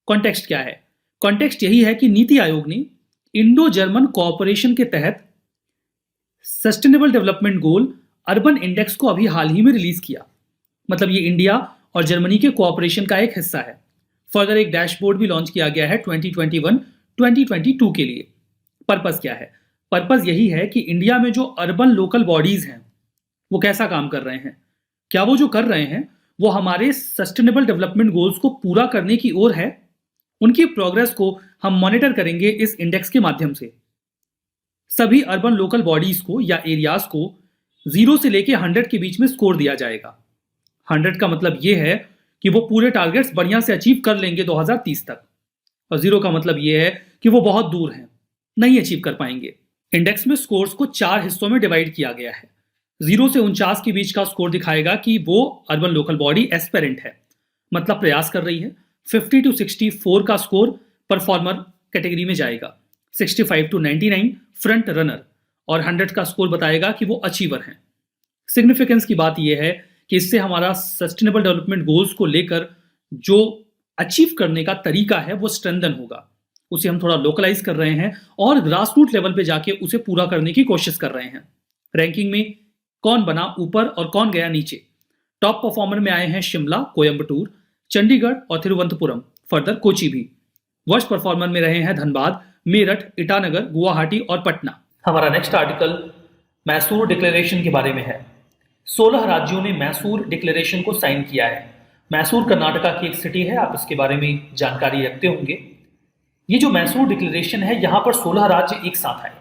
कॉन्टेक्स्ट क्या है? कॉन्टेक्स्ट यही है कि नीति आयोग ने इंडो जर्मन कोऑपरेशन के तहत sustainable development goal urban index को अभी हाल ही में रिलीज किया। मतलब ये इंडिया और जर्मनी के कोऑपरेशन का एक हिस्सा है। फर्दर एक डैशबोर्ड भी लॉन्च किया गया है 2021-2022 के लिए। पर्पस क्या है? पर्पस यही है कि इंडिया में जो अर्बन लोकल बॉडीज हैं वो कैसा काम कर रहे हैं, क्या वो जो कर रहे हैं वो हमारे सस्टेनेबल डेवलपमेंट गोल्स को पूरा करने की ओर है। उनकी प्रोग्रेस को हम मॉनिटर करेंगे इस इंडेक्स के माध्यम से। सभी अर्बन लोकल बॉडीज को या एरियाज को 0 से लेके 100 के बीच में स्कोर दिया जाएगा। 100 का मतलब ये है कि वो पूरे टारगेट्स बढ़िया से अचीव कर लेंगे 2030 तक, और 0 का मतलब ये है कि वो बहुत दूर हैं, नहीं अचीव कर पाएंगे। इंडेक्स में स्कोर्स को 4 हिस्सों में डिवाइड किया गया है। 0 से 49 के बीच का स्कोर दिखाएगा कि वो अर्बन लोकल बॉडी एस्पेरेंट है, मतलब प्रयास कर रही है। 50 to 64 का स्कोर परफॉर्मर कैटेगरी में जाएगा। 65 to 99 फ्रंट रनर, और 100 का स्कोर बताएगा कि वो अचीवर हैं। सिग्निफिकेंस की बात यह है कि इससे हमारा सस्टेनेबल डेवलपमेंट गोल्स को लेकर जो अचीव करने का तरीका है वो स्ट्रेंथन होगा। उसे हम थोड़ा लोकलाइज कर रहे हैं और ग्रास रूट लेवल पे जाके उसे पूरा करने की कोशिश कर रहे हैं। रैंकिंग में कौन बना ऊपर और कौन गया नीचे? टॉप परफॉर्मर में आए हैं शिमला, कोयंबटूर, चंडीगढ़ और तिरुवनंतपुरम, फर्दर कोची भी। वर्स्ट परफॉर्मर में रहे हैं धनबाद, मेरठ, ईटानगर, गुवाहाटी और पटना। हमारा नेक्स्ट आर्टिकल मैसूर डिक्लेरेशन के बारे में है। 16 राज्यों ने मैसूर डिक्लेरेशन को साइन किया है। मैसूर कर्नाटका की एक सिटी है, आप इसके बारे में जानकारी रखते होंगे। ये जो मैसूर डिक्लेरेशन है, यहाँ पर 16 राज्य एक साथ आए।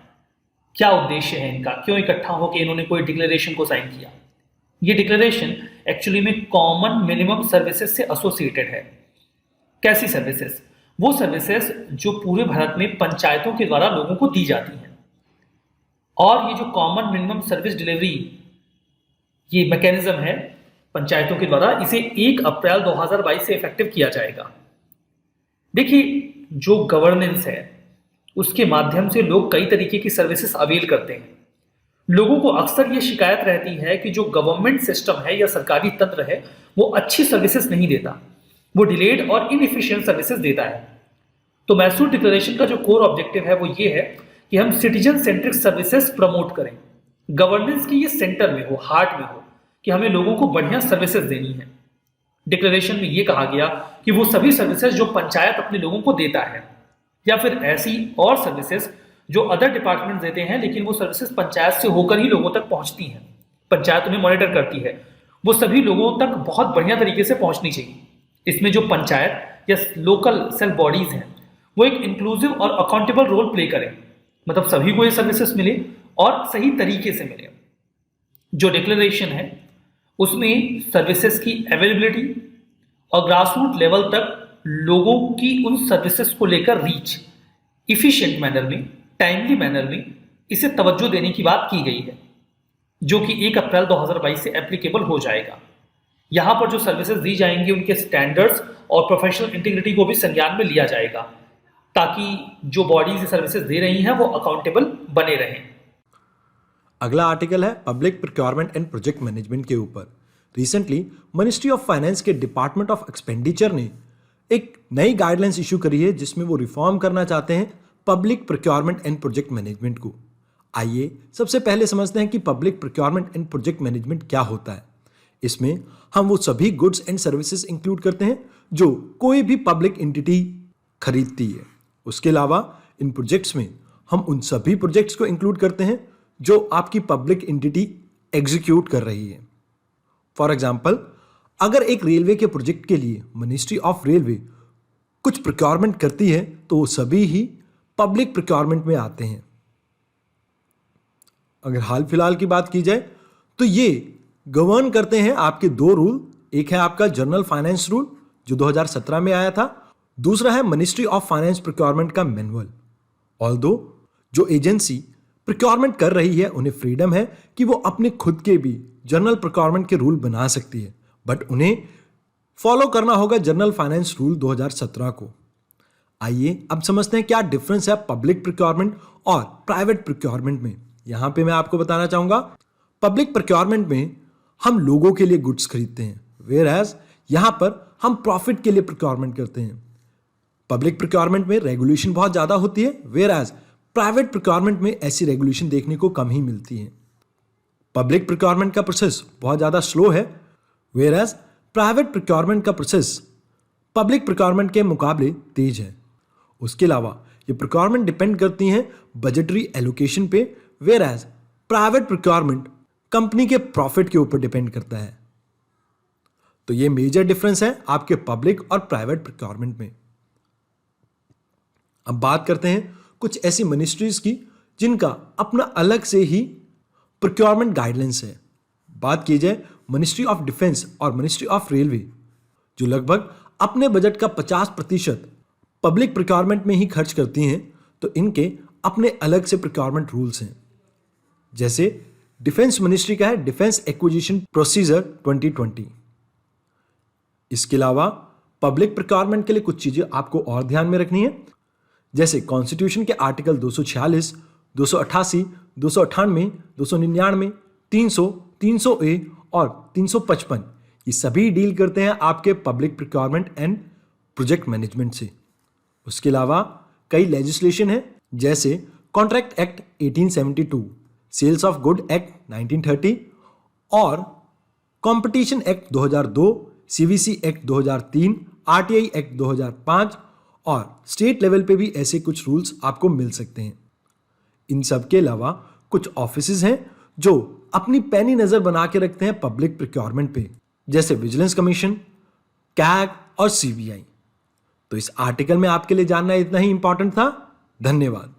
क्या उद्देश्य है इनका, क्यों इकट्ठा होकर इन्होंने कोई डिक्लेरेशन को साइन किया? ये डिक्लेरेशन एक्चुअली में कॉमन मिनिमम सर्विसेज से एसोसिएटेड है। कैसी सर्विसेज? वो सर्विसेज जो पूरे भारत में पंचायतों के द्वारा लोगों को दी जाती हैं। और ये जो कॉमन मिनिमम सर्विस डिलीवरी ये मैकेनिज्म है पंचायतों के द्वारा, इसे 1 अप्रैल 2022 से इफेक्टिव किया जाएगा। देखिए, जो गवर्नेंस है उसके माध्यम से लोग कई तरीके की सर्विसेज अवेल करते हैं। लोगों को अक्सर ये शिकायत रहती है कि जो गवर्नमेंट सिस्टम है या सरकारी तंत्र है वो अच्छी सर्विसेज नहीं देता, वो डिलेड और इनएफिशिएंट सर्विसेज देता है। तो मैसूर डिक्लेरेशन का जो कोर ऑब्जेक्टिव है वो ये है कि हम सिटीजन सेंट्रिक सर्विसेज प्रमोट करें, गवर्नेंस की ये सेंटर में हो, हार्ट में हो, कि हमें लोगों को बढ़िया सर्विसेज देनी है। डिक्लेरेशन में ये कहा गया कि वो सभी सर्विसेज जो पंचायत अपने लोगों को देता है या फिर ऐसी और सर्विसेज जो अदर डिपार्टमेंट देते हैं लेकिन वो सर्विसेज पंचायत से होकर ही लोगों तक पहुंचती हैं, पंचायत उन्हें मॉनिटर करती है, वो सभी लोगों तक बहुत बढ़िया तरीके से पहुंचनी चाहिए। इसमें जो पंचायत या लोकल सेल्फ बॉडीज हैं वो एक इंक्लूसिव और अकाउंटेबल रोल प्ले करें, मतलब सभी को ये सर्विसेज मिले और सही तरीके से मिले। जो डिक्लेरेशन है उसमें सर्विसेज की अवेलेबिलिटी और ग्रासरूट लेवल तक लोगों की उन सर्विसेज को लेकर रीच इफिशिएंट मैनर में, टाइमली मैनर में इसे तवज्जो देने की बात की गई है, जो कि 1 अप्रैल 2022 से एप्लीकेबल हो जाएगा। यहां पर जो सर्विसेज दी जाएंगी उनके स्टैंडर्ड्स और प्रोफेशनल इंटीग्रिटी को भी संज्ञान में लिया जाएगा, ताकि जो बॉडीज सर्विसेज दे रही हैं वो अकाउंटेबल बने रहें। अगला आर्टिकल है public procurement and project management के ऊपर। रिसेंटली मिनिस्ट्री ऑफ फाइनेंस के डिपार्टमेंट ऑफ एक्सपेंडिचर ने एक नई गाइडलाइंस इशू करी है जिसमें वो रिफॉर्म करना चाहते हैं public procurement and project management को। आइए सबसे पहले समझते हैं कि public procurement and project management क्या होता है। इसमें हम वो सभी गुड्स एंड सर्विसेज इंक्लूड करते हैं जो कोई भी पब्लिक एंटिटी खरीदती है। उसके अलावा इन प्रोजेक्ट्स में हम उन सभी प्रोजेक्ट्स को इंक्लूड करते हैं जो आपकी पब्लिक एंटिटी एग्जीक्यूट कर रही है। फॉर एग्जाम्पल, अगर एक रेलवे के प्रोजेक्ट के लिए मिनिस्ट्री ऑफ रेलवे कुछ प्रोक्योरमेंट करती है तो वो सभी ही पब्लिक प्रोक्योरमेंट में आते हैं। अगर हाल फिलहाल की बात की जाए तो ये गवर्न करते हैं आपके 2 रूल। एक है आपका जनरल फाइनेंस रूल जो 2017 में आया था, दूसरा है मिनिस्ट्री ऑफ फाइनेंस प्रोक्योरमेंट का मैनुअल। ऑल्दो जो एजेंसी प्रोक्योरमेंट कर रही है उन्हें फ्रीडम है कि वो अपने खुद के भी जनरल प्रोक्योरमेंट के रूल बना सकती है, बट उन्हें फॉलो करना होगा जनरल फाइनेंस रूल 2017 को। आइए अब समझते हैं क्या डिफरेंस है पब्लिक प्रोक्योरमेंट और प्राइवेट प्रोक्योरमेंट में। यहां पे मैं आपको बताना चाहूंगा, पब्लिक प्रोक्योरमेंट में हम लोगों के लिए गुड्स खरीदते हैं, वेयर एज यहां पर हम प्रॉफिट के लिए प्रोक्योरमेंट करते हैं। पब्लिक प्रोक्योरमेंट में रेगुलेशन बहुत ज्यादा होती है, वेयर एज प्राइवेट प्रोक्योरमेंट में ऐसी रेगुलेशन देखने को कम ही मिलती है। पब्लिक प्रोक्योरमेंट का प्रोसेस बहुत ज्यादा स्लो है, वेयर एज प्राइवेट प्रोक्योरमेंट का प्रोसेस पब्लिक प्रोक्योरमेंट के मुकाबले तेज है। उसके अलावा ये प्रोक्योरमेंट डिपेंड करती हैं बजटरी एलोकेशन पे, where as private procurement company के प्रॉफिट के ऊपर डिपेंड करता है। तो ये मेजर डिफरेंस है आपके पब्लिक और प्राइवेट प्रोक्योरमेंट में। अब बात करते हैं कुछ ऐसी मिनिस्ट्रीज की जिनका अपना अलग से ही प्रोक्योरमेंट गाइडलाइंस है। बात की जाए मिनिस्ट्री ऑफ डिफेंस और मिनिस्ट्री ऑफ रेलवे, जो लगभग अपने बजट का 50% पब्लिक प्रोक्योरमेंट में ही खर्च करती हैं, तो इनके अपने अलग से प्रोक्योरमेंट रूल्स हैं। जैसे डिफेंस मिनिस्ट्री का है डिफेंस एक्विजिशन प्रोसीजर 2020। इसके अलावा पब्लिक प्रोक्योरमेंट के लिए कुछ चीजें आपको और ध्यान में रखनी है, जैसे कॉन्स्टिट्यूशन के आर्टिकल 246, 288, 298, 299, 300, 300A और 355 ये सभी डील करते हैं आपके public procurement and project management से। उसके अलावा कई लेजिस्लेशन है, जैसे contract act 1872, sales of good act 1930 और competition act 2002, CVC act 2003, RTI act 2005 और स्टेट लेवल पे भी ऐसे कुछ रूल्स आपको मिल सकते हैं। इन सब के अलावा कुछ ऑफिसेज हैं जो अपनी पैनी नजर बना के रखते हैं पब्लिक प्रोक्योरमेंट पे, जैसे विजिलेंस कमीशन, कैग और CBI। तो इस आर्टिकल में आपके लिए जानना इतना ही इंपॉर्टेंट था। धन्यवाद।